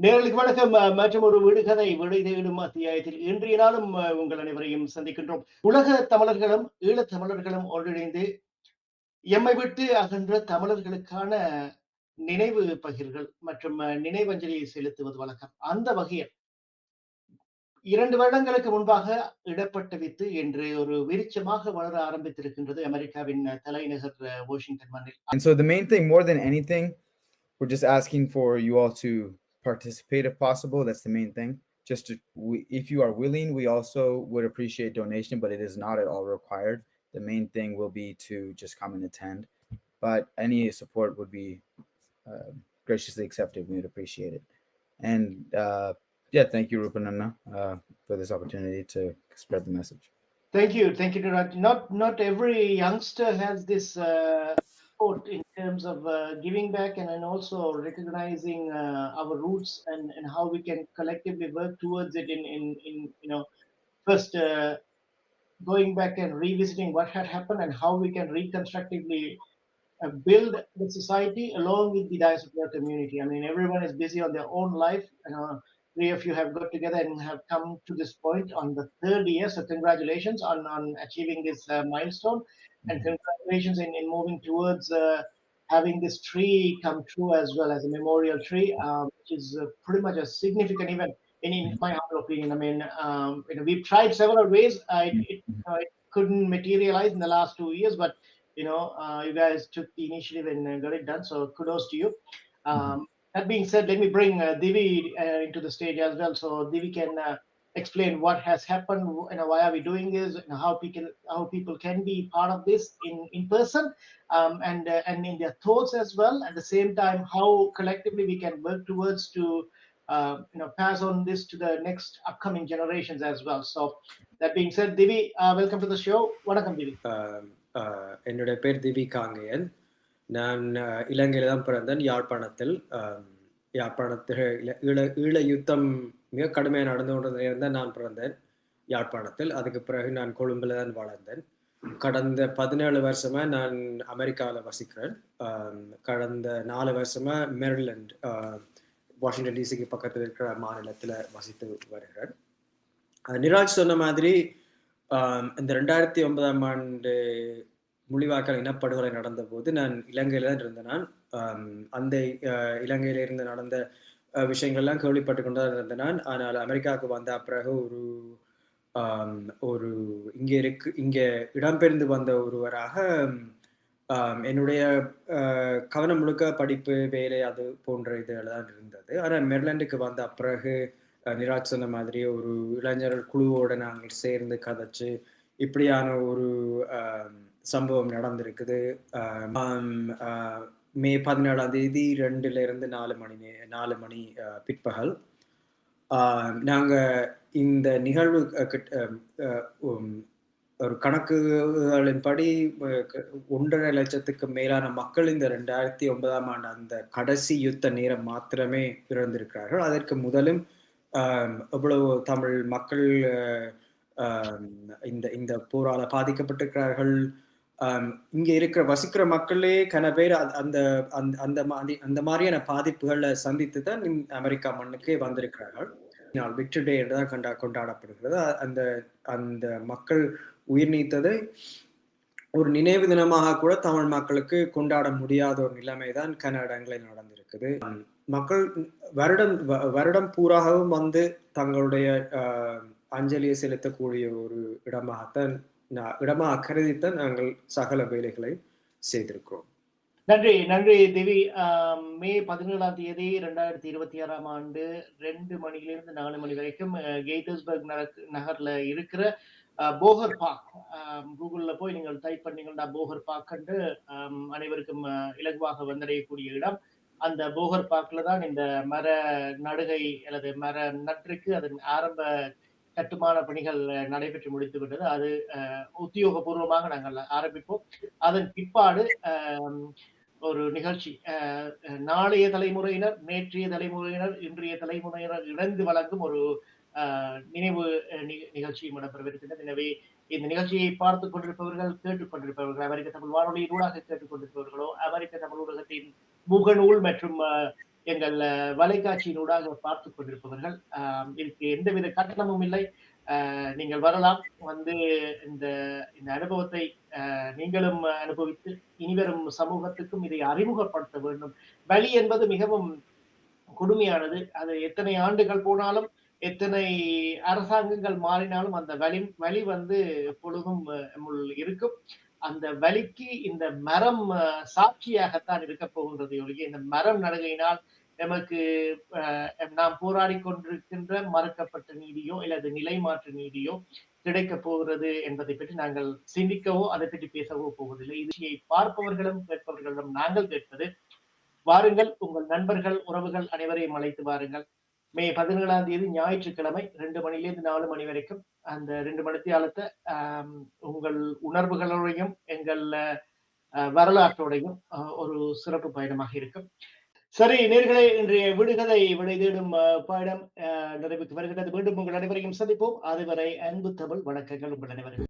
நேயர்களுக்கு வணக்கம். மற்றும் ஒரு விடுகதை விடை தேடும் அத்தியாயத்தில் இன்றைய நாளும் உங்கள் அனைவரையும் சந்திக்கின்றோம். உலக தமிழர்களும் ஈழத் தமிழர்களும் ஒன்றிணைந்து எம்மை விட்டு அகன்ற தமிழர்களுக்கான நினைவு பகிர்வுகள் மற்றும் நினைவஞ்சலியை செலுத்துவது வழக்கம். அந்த வகையில் 2 வருடங்களுக்கு முன்பாக இடப்பட்ட வித்து இன்று ஒரு விருட்சமாக வளர ஆரம்பித்திருக்கின்றது அமெரிக்காவின் தலைநகர் வாஷிங்டன் மண்ணில். And so the main thing, more than anything, we're just asking for you all to participate if possible. That's the main thing. If you are willing, we also would appreciate donation, but it is not at all required. The main thing will be to just come and attend, but any support would be graciously accepted. We would appreciate it. And yeah, thank you, Rupanana, for this opportunity to spread the message. Thank you, Niraj. Not every youngster has this support in terms of giving back and also recognizing our roots and how we can collectively work towards it in first going back and revisiting what had happened and how we can reconstructively build the society along with the diaspora community. I mean, everyone is busy on their own life. Three of you have got together and have come to this point on the 3rd year. So congratulations on achieving this milestone, and congratulations in moving towards having this tree come true as well as a memorial tree, which is pretty much a significant event in my humble opinion. I mean, we've tried several ways. It couldn't materialize in the last 2 years, but you guys took the initiative and got it done. So kudos to you. That being said, let me bring Divi into the stage as well. So Divi can explain what has happened, why are we doing this, how people can be part of this in person, and in their thoughts as well. At the same time, how collectively we can work towards to pass on this to the next upcoming generations as well. So that being said, Divi, welcome to the show. Vanakkam, Divi. என்னுடைய பேர் திவி காங்கேயன். நான் இலங்கையில் தான் பிறந்தேன். யாழ்ப்பாணத்தில் ஈழ யுத்தம் மிக கடுமையாக நடந்து கொண்டிருந்த நான் பிறந்தேன் யாழ்ப்பாணத்தில். அதுக்கு பிறகு நான் கொழும்பில் தான் வளர்ந்தேன். கடந்த 17 வருஷமா நான் அமெரிக்காவில் வசிக்கிறேன். கடந்த 4 வருஷமா மேரிலாண்ட், வாஷிங்டன் டிசிக்கு பக்கத்தில் இருக்கிற மாநிலத்தில் வசித்து வருகிறேன். நிராஜ் சொன்ன மாதிரி இந்த 2009ஆம் ஆண்டு முள்ளிவாய்க்கால் இனப்படுகொலை நடந்த போது நான் இலங்கையில தான் இருந்தேன். நான் அந்த இலங்கையில இருந்து நடந்த விஷயங்கள்லாம் கேள்விப்பட்டு கொண்டுதான் இருந்தேன் நான். ஆனால் அமெரிக்காவுக்கு வந்த பிறகு ஒரு இங்கே இடம்பெயர்ந்து வந்த ஒருவராக என்னுடைய கவனம் முழுக்க படிப்பு, வேலை, அது போன்ற இதுகள் தான் இருந்தது. ஆனால் மெரிலாண்டுக்கு வந்த பிறகு நிராஜ் சொன்ன மாதிரி ஒரு இளைஞர்கள் குழுவோடு நாங்கள் சேர்ந்து கதைச்சு இப்படியான ஒரு சம்பவம் நடந்திருக்குது. மே 17ஆம் தேதி 2லிருந்து 4 மணி பிற்பகல் நாங்கள் இந்த நிகழ்வு ஒரு கணக்குகளின்படி 1.5 லட்சத்துக்கு மேலான மக்கள் இந்த 2009ஆம் ஆண்டு அந்த கடைசி யுத்த நேரம் மாத்திரமே இறந்திருக்கிறார்கள். அதற்கு முதலும் எவ்வளவு தமிழ் மக்கள் இந்த போரால பாதிக்கப்பட்டிருக்கிறார்கள். இங்க வசிக்கிற மக்களே கன பேர் அந்த மாதிரியான பாதிப்புகளை சந்தித்து தான் அமெரிக்கா மண்ணுக்கே வந்திருக்கிறார்கள். விக்டர் டே என்றுதான் கொண்டாடப்படுகிறது. அந்த மக்கள் உயிர் நீத்ததை ஒரு நினைவு தினமாக கூட தமிழ் மக்களுக்கு கொண்டாட முடியாத ஒரு நிலைமை தான் கன இடங்களில் நடந்திருக்குது. மக்கள் வருடம் பூராகவும் வந்து தங்களுடைய அஞ்சலியை செலுத்தக்கூடிய ஒரு இடமாக கருதித்தான் நாங்கள் சகல வேலைகளை செய்திருக்கிறோம். நன்றி திவி. மே 17ஆம் தேதி 2026ஆம் ஆண்டு 2 மணியிலிருந்து 4 மணி வரைக்கும் கெய்டர்ஸ்பர்க் நகர்ல இருக்கிற போகர் பார்க், கூகுள்ல போய் நீங்கள் டைப் பண்ணீங்கன்னா போகர் பார்க் கண்டு அனைவருக்கும் இலகுவாக வந்தடையக்கூடிய இடம். அந்த போகர் பார்க்ல தான் இந்த மர நடுகை அல்லது மர நற்றுக்கு அதன் ஆரம்ப கட்டுமான பணிகள் நடைபெற்று முடித்து விட்டது. அது உத்தியோகபூர்வமாக நாங்கள் ஆரம்பிப்போம். அதன் பிற்பாடு ஒரு நிகழ்ச்சி, நாளைய தலைமுறையினர், நேற்றைய தலைமுறையினர், இன்றைய தலைமுறையினர் இணைந்து வழங்கும் ஒரு நினைவு நிகழ்ச்சியும் இடம்பெறவிருக்கின்றது. எனவே இந்த நிகழ்ச்சியை பார்த்துக் கொண்டிருப்பவர்கள், கேட்டுக்கொண்டிருப்பவர்கள், அமெரிக்க தமிழ் வானொலியினூடாக கேட்டுக்கொண்டிருப்பவர்களோ, அமெரிக்க தமிழ் ஊடகத்தின் முகநூல் மற்றும் எங்கள் வலைக்காட்சியினூடாக பார்த்து கொண்டிருப்பவர்கள் இதுக்கு எந்தவித கட்டணமும் இல்லை. நீங்கள் வரலாம், வந்து இந்த இந்த அனுபவத்தை நீங்களும் அனுபவித்து இனிவரும் சமூகத்துக்கும் இதை அறிமுகப்படுத்த வேண்டும். வலி என்பது மிகவும் கொடுமையானது. அது எத்தனை ஆண்டுகள் போனாலும், எத்தனை அரசாங்கங்கள் மாறினாலும் அந்த வலி வந்து எப்பொழுதும் நம்முள் இருக்கும். அந்த வலிக்கு இந்த மரம் சாட்சியாகத்தான் இருக்க போகின்றது ஒழிய, இந்த மரம் நடுகையினால் நமக்கு நாம் போராடி கொண்டிருக்கின்ற மறுக்கப்பட்ட நீதியோ அல்லது நிலை மாற்று நீதியோ கிடைக்கப் போகிறது என்பதை பற்றி நாங்கள் சிந்திக்கவோ அதை பற்றி பேசவோ போவதில்லை. இதை பார்ப்பவர்களும் கேட்பவர்களிடம் நாங்கள் கேட்பது, வாருங்கள், உங்கள் நண்பர்கள் உறவுகள் அனைவரையும் அழைத்து வாருங்கள். மே 17ஆம் தேதி ஞாயிற்றுக்கிழமை 2 மணிலேருந்து 4 மணி வரைக்கும் அந்த 2 மணித்தியாலத்தை உங்கள் உணர்வுகளோடையும் எங்கள் வரலாற்றோடையும் ஒரு சிறப்பு பயணமாக இருக்கும். சரி நேர்களே, இன்றைய விடுகதை விடை தேடும் பயணம் நிறைவுக்கு வருகிறது. மீண்டும் உங்கள் அனைவரையும் சந்திப்போம். அதுவரை அன்பு தமிழ் வணக்கங்கள் உங்கள் அனைவரும்.